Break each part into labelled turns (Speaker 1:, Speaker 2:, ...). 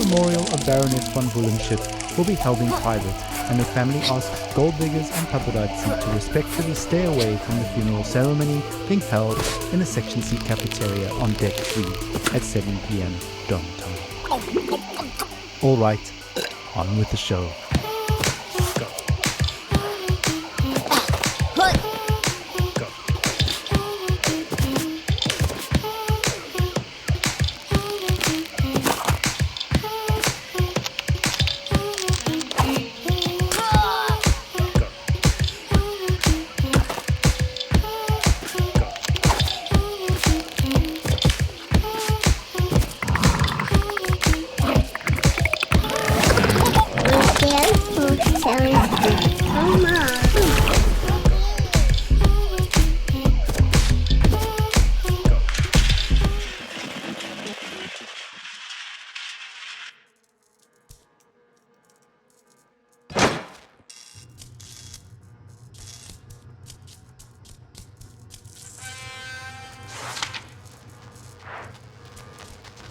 Speaker 1: memorial of Baroness von Bullenship will be held in private, and the family asks gold diggers and paparazzi to respectfully stay away from the funeral ceremony being held in the Section C cafeteria on Deck 3 at 7 p.m. Dome time. All right, on with the show.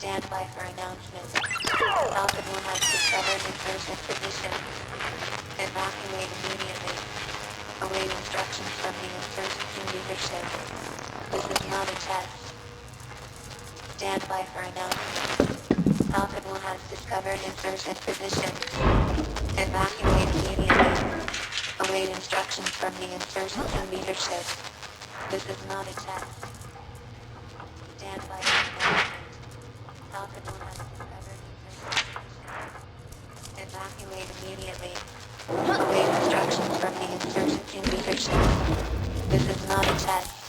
Speaker 2: Stand by for announcements. Falcon 1 has discovered its urgent position. Evacuate immediately. Await instructions from the insurgency leadership. This is not a test. Stand by for announcements. Falcon 1 has discovered its urgent position. Evacuate immediately. Await instructions from the insurgency leadership. This is not a test. Stand by for announcements. Falcon 1 has discovered evacuate immediately. Await instructions from the insurgency leadership. This is not a test.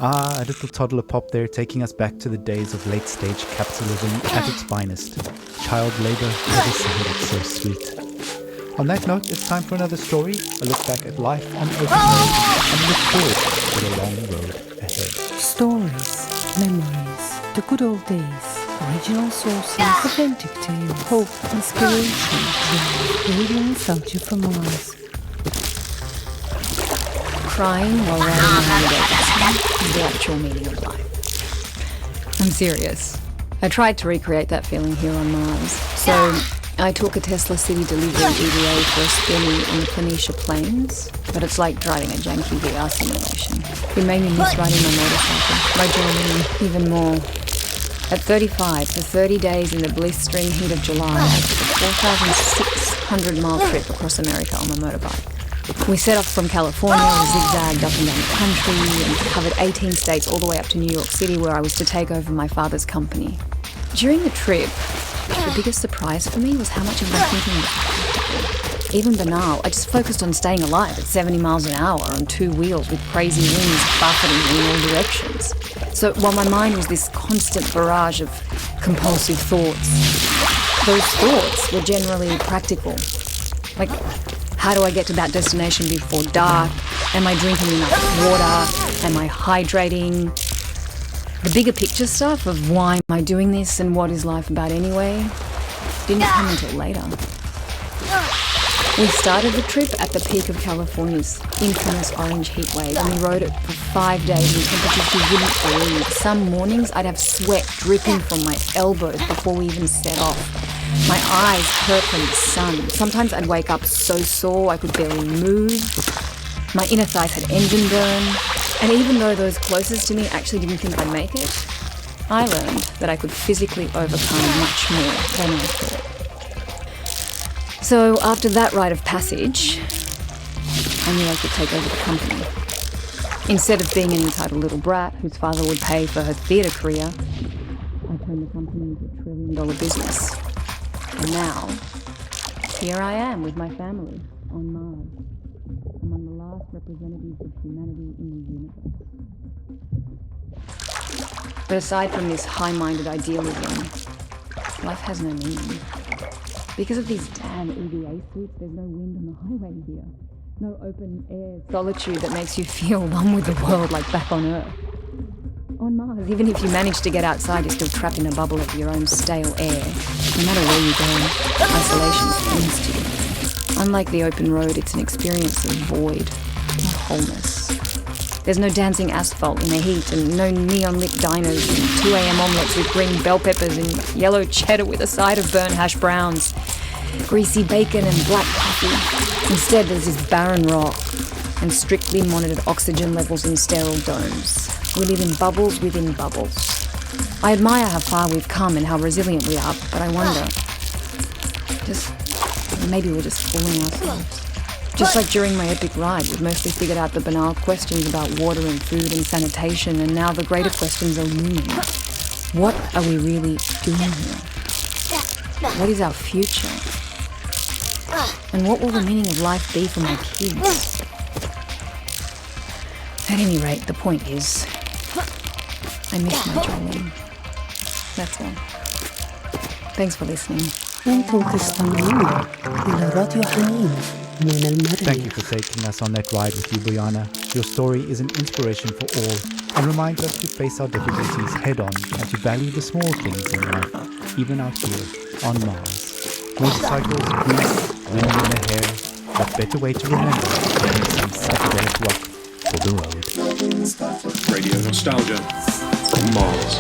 Speaker 1: Ah, a little toddler pop there, taking us back to the days of late-stage capitalism at its finest. Child labor never sounded so sweet. On that note, it's time for another story, a look back at life on open road, and look forward to the long road ahead.
Speaker 3: Stories, memories, the good old days, original sources, authentic tales, hope, inspiration, radio nostalgia from Mars.
Speaker 4: Crying while riding a Harley-Davidson is the actual meaning of life. I'm serious. I tried to recreate that feeling here on Mars. So I took a Tesla City Delivery EVA for a spin on the Planitia Plains, but it's like driving a janky VR simulation. It made me miss riding my motorcycle, my journey even more. At 35, for 30 days in the blistering heat of July, I took a 4,600-mile trip across America on my motorbike. We set off from California, we zigzagged up and down the country, and covered 18 states all the way up to New York City, where I was to take over my father's company. During the trip, the biggest surprise for me was how much of my thinking was practical. Even banal, I just focused on staying alive at 70 miles an hour on two wheels with crazy winds buffeting me in all directions. So while my mind was this constant barrage of compulsive thoughts, those thoughts were generally practical. Like, how do I get to that destination before dark? Am I drinking enough water? Am I hydrating? The bigger picture stuff of why am I doing this and what is life about anyway didn't come until later. We started the trip at the peak of California's infamous orange heat wave, and we rode it for 5 days in temperatures you wouldn't believe. Some mornings I'd have sweat dripping from my elbows before we even set off. My eyes hurt from the sun. Sometimes I'd wake up so sore I could barely move. My inner thighs had engine burn. And even though those closest to me actually didn't think I'd make it, I learned that I could physically overcome much more than I thought. So after that rite of passage, I knew I could take over the company. Instead of being an entitled little brat whose father would pay for her theatre career, I turned the company into $1 trillion business. And now, here I am with my family on Mars, among the last representatives of humanity in the universe. But aside from this high-minded idealism, life has no meaning. Because of these damn EVA suits, there's no wind on the highway here. No open air solitude that makes you feel one with the world like back on Earth. On Mars, even if you manage to get outside, you're still trapped in a bubble of your own stale air. No matter where you go, isolation clings to you. Unlike the open road, it's an experience of void, of wholeness. There's no dancing asphalt in the heat, and no neon-lit diners, and 2 a.m. omelettes with green bell peppers and yellow cheddar with a side of burnt hash browns, greasy bacon and black coffee. Instead, there's this barren rock and strictly monitored oxygen levels in sterile domes. We live in bubbles within bubbles. I admire how far we've come and how resilient we are, but I wonder, maybe we're just fooling ourselves. Just like during my epic ride, we've mostly figured out the banal questions about water and food and sanitation, and now the greater questions are looming. What are we really doing here? What is our future? And what will the meaning of life be for my kids? At any rate, the point is, I miss my Jolene. That's all. Thanks for listening.
Speaker 1: Thank you for taking us on that ride with you, Bojana. Your story is an inspiration for all and reminds us to face our difficulties head-on and to value the small things in life, even out here on Mars. Motorcycles, grease, wind in the hair, what better way to remember than some Saturday's rock for the road.
Speaker 5: Radio Nostalgia from Mars.